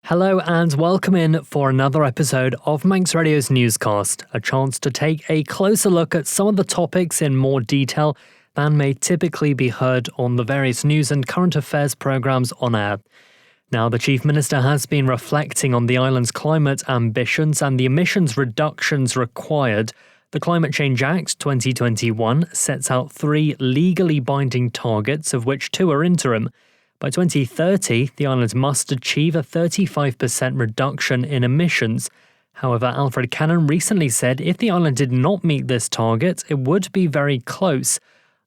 Hello and welcome in for another episode of Manx Radio's newscast, a chance to take a closer look at some of the topics in more detail than may typically be heard on the various news and current affairs programmes on air. Now, the Chief Minister has been reflecting on the island's climate ambitions and the emissions reductions required. The Climate Change Act 2021 sets out 3 legally binding targets, of which 2 are interim. By 2030, the island must achieve a 35% reduction in emissions. However, Alfred Cannan recently said if the island did not meet this target, it would be very close.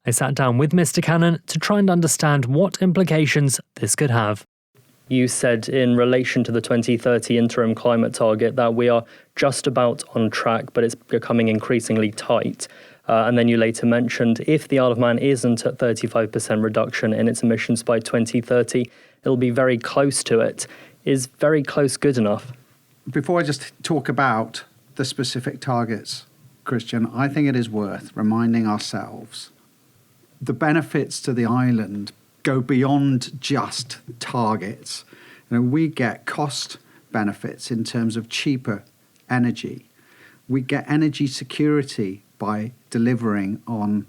I sat down with Mr. Cannan to try and understand what implications this could have. You said in relation to the 2030 interim climate target that we are just about on track, but it's becoming increasingly tight. And then you later mentioned if the Isle of Man isn't at 35% reduction in its emissions by 2030, it'll be very close to it. Is very close good enough? Before I just talk about the specific targets, Christian, I think it is worth reminding ourselves the benefits to the island go beyond just targets. We get cost benefits in terms of cheaper energy. We get energy security by delivering on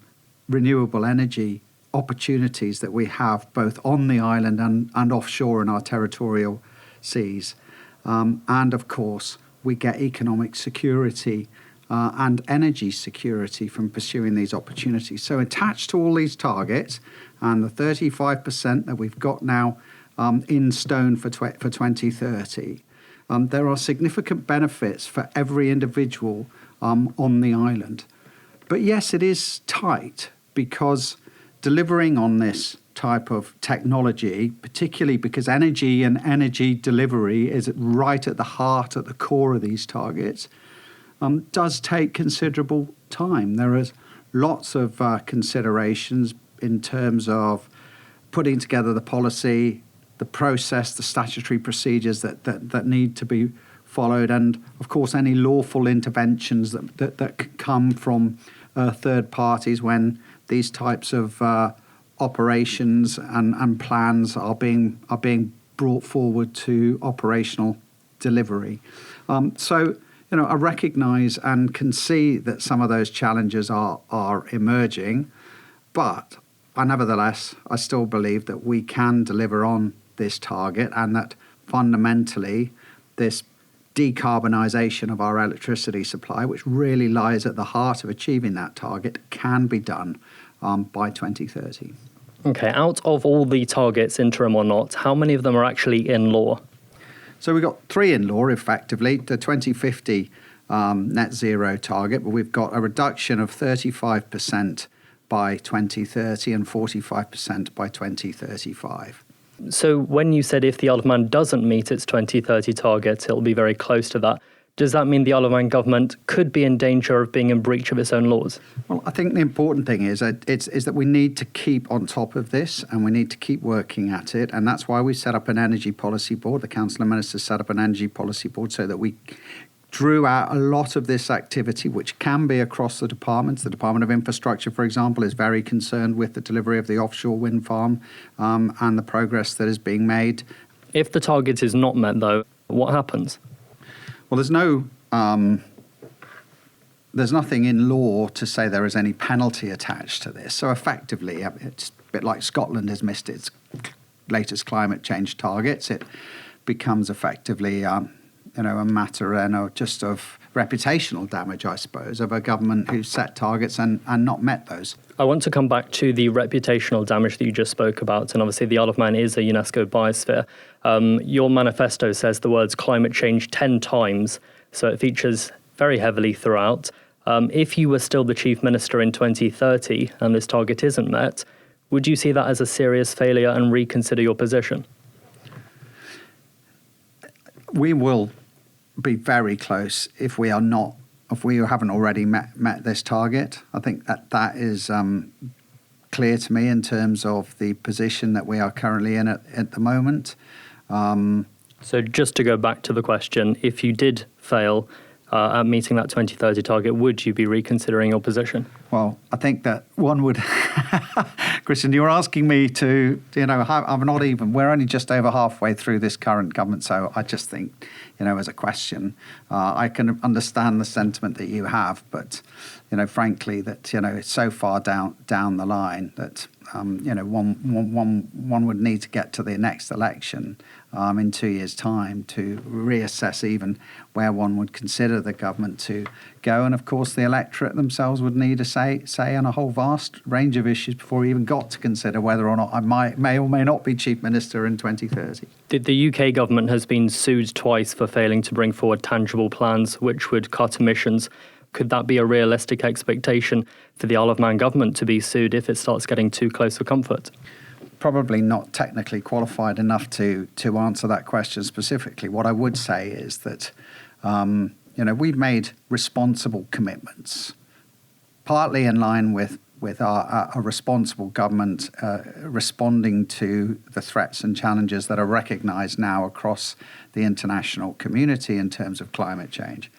renewable energy opportunities that we have both on the island and offshore in our territorial seas. And of course, we get economic security and energy security from pursuing these opportunities. So attached to all these targets and the 35% that we've got now in stone for 2030, there are significant benefits for every individual on the island. But yes, it is tight because delivering on this type of technology, particularly because energy and energy delivery is right at the heart, at the core of these targets, does take considerable time. There is lots of considerations in terms of putting together the policy, the process, the statutory procedures that need to be followed, and of course any lawful interventions that come from third parties when these types of operations and plans are being brought forward to operational delivery. I recognise and can see that some of those challenges are emerging, but nevertheless, I still believe that we can deliver on this target and that fundamentally this decarbonisation of our electricity supply, which really lies at the heart of achieving that target, can be done by 2030. Okay, out of all the targets, interim or not, how many of them are actually in law? So we've got 3 in law, effectively. The 2050 net zero target, but we've got a reduction of 35% by 2030 and 45% by 2035. So when you said if the Isle of Man doesn't meet its 2030 target, it'll be very close to that, does that mean the Isle of Man government could be in danger of being in breach of its own laws? Well, I think the important thing is that we need to keep on top of this and we need to keep working at it. And that's why we set up an energy policy board. The Council of Ministers set up an energy policy board so that we drew out a lot of this activity, which can be across the departments. The Department of Infrastructure, for example, is very concerned with the delivery of the offshore wind farm and the progress that is being made. If the target is not met, though, what happens? Well, there's nothing in law to say there is any penalty attached to this. So effectively, it's a bit like Scotland has missed its latest climate change targets. It becomes effectively a matter just of reputational damage, I suppose, of a government who set targets and not met those. I want to come back to the reputational damage that you just spoke about, and obviously the Isle of Man is a UNESCO biosphere. Your manifesto says the words climate change 10 times, so it features very heavily throughout. If you were still the Chief Minister in 2030 and this target isn't met, would you see that as a serious failure and reconsider your position? We will be very close if we haven't already met this target. I think that is clear to me in terms of the position that we are currently in at the moment. So just to go back to the question, if you did fail at meeting that 2030 target, would you be reconsidering your position? Well, I think that one would, Christian, you're asking me to, we're only just over halfway through this current government. So I just think, as a question, I can understand the sentiment that you have, but, frankly, that, it's so far down the line that, one would need to get to the next election in 2 years' time to reassess even where one would consider the government to go. And of course, the electorate themselves would need a say on a whole vast range of issues before we even got to consider whether or not I may or may not be Chief Minister in 2030. The UK government has been sued twice for failing to bring forward tangible plans which would cut emissions. Could that be a realistic expectation for the Isle of Man government to be sued if it starts getting too close for comfort? Probably not technically qualified enough to answer that question specifically. What I would say is that, we've made responsible commitments, partly in line with our responsible government responding to the threats and challenges that are recognised now across the international community in terms of climate change,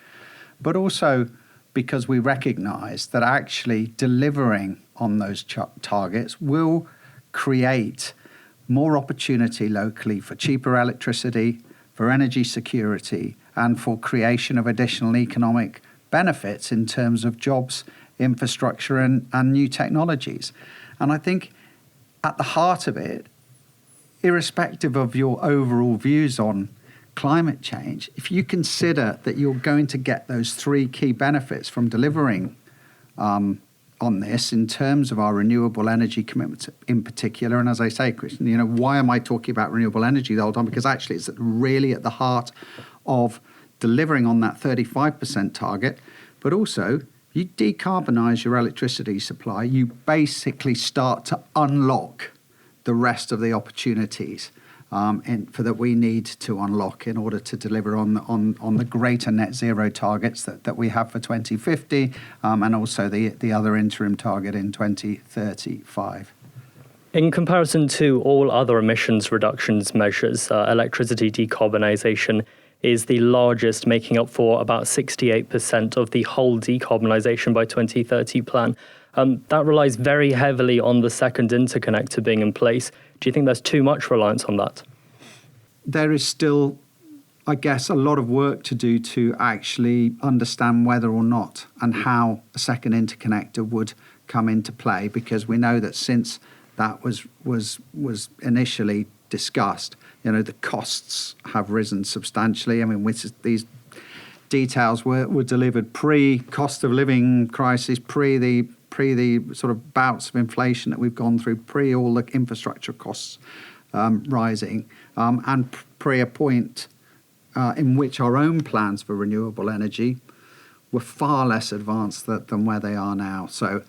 but also because we recognise that actually delivering on those targets will create more opportunity locally for cheaper electricity, for energy security, and for creation of additional economic benefits in terms of jobs, infrastructure, and new technologies. And I think at the heart of it, irrespective of your overall views on climate change, if you consider that you're going to get those three key benefits from delivering on this in terms of our renewable energy commitments in particular, and as I say, Christian, why am I talking about renewable energy the whole time? Because actually it's really at the heart of delivering on that 35% target, but also you decarbonise your electricity supply, you basically start to unlock the rest of the opportunities that we need to unlock in order to deliver on the greater net zero targets that we have for 2050 and also the other interim target in 2035. In comparison to all other emissions reductions measures, electricity decarbonisation is the largest, making up for about 68% of the whole decarbonisation by 2030 plan. That relies very heavily on the second interconnector being in place. Do you think there's too much reliance on that? There is still, I guess, a lot of work to do to actually understand whether or not and how a second interconnector would come into play, because we know that since that was initially discussed, the costs have risen substantially. I mean, these details were delivered pre-cost of living crisis, pre the sort of bouts of inflation that we've gone through, pre all the infrastructure costs rising, and pre a point in which our own plans for renewable energy were far less advanced than where they are now. So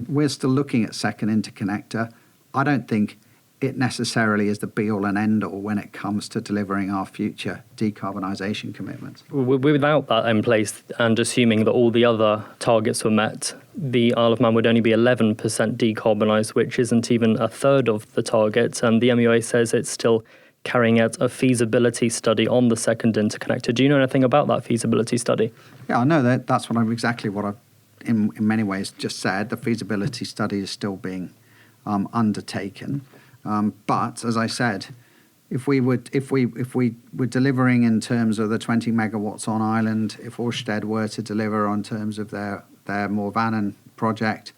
we're still looking at second interconnector. I don't think it necessarily is the be-all and end-all when it comes to delivering our future decarbonisation commitments. Without that in place and assuming that all the other targets were met, the Isle of Man would only be 11% decarbonised, which isn't even a third of the target. And the MUA says it's still carrying out a feasibility study on the second interconnector. Do you know anything about that feasibility study? Yeah, I know that's exactly what I've in many ways just said. The feasibility study is still being undertaken. But as I said, if we were delivering in terms of the 20 megawatts on island, if Ørsted were to deliver on terms of their Morvannon project,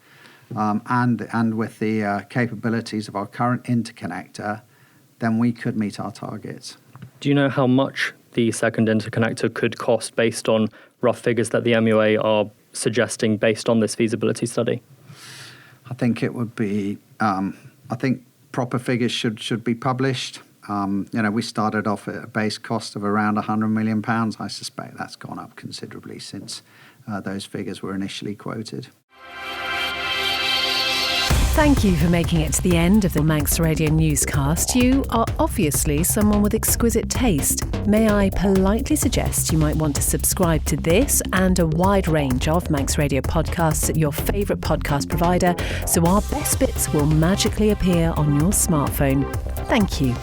and with the capabilities of our current interconnector, then we could meet our targets. Do you know how much the second interconnector could cost based on rough figures that the MUA are suggesting based on this feasibility study? I think it would be. I think proper figures should be published. We started off at a base cost of around £100 million. I suspect that's gone up considerably since those figures were initially quoted. Thank you for making it to the end of the Manx Radio newscast. You are obviously someone with exquisite taste. May I politely suggest you might want to subscribe to this and a wide range of Manx Radio podcasts at your favourite podcast provider, so our best bits will magically appear on your smartphone. Thank you.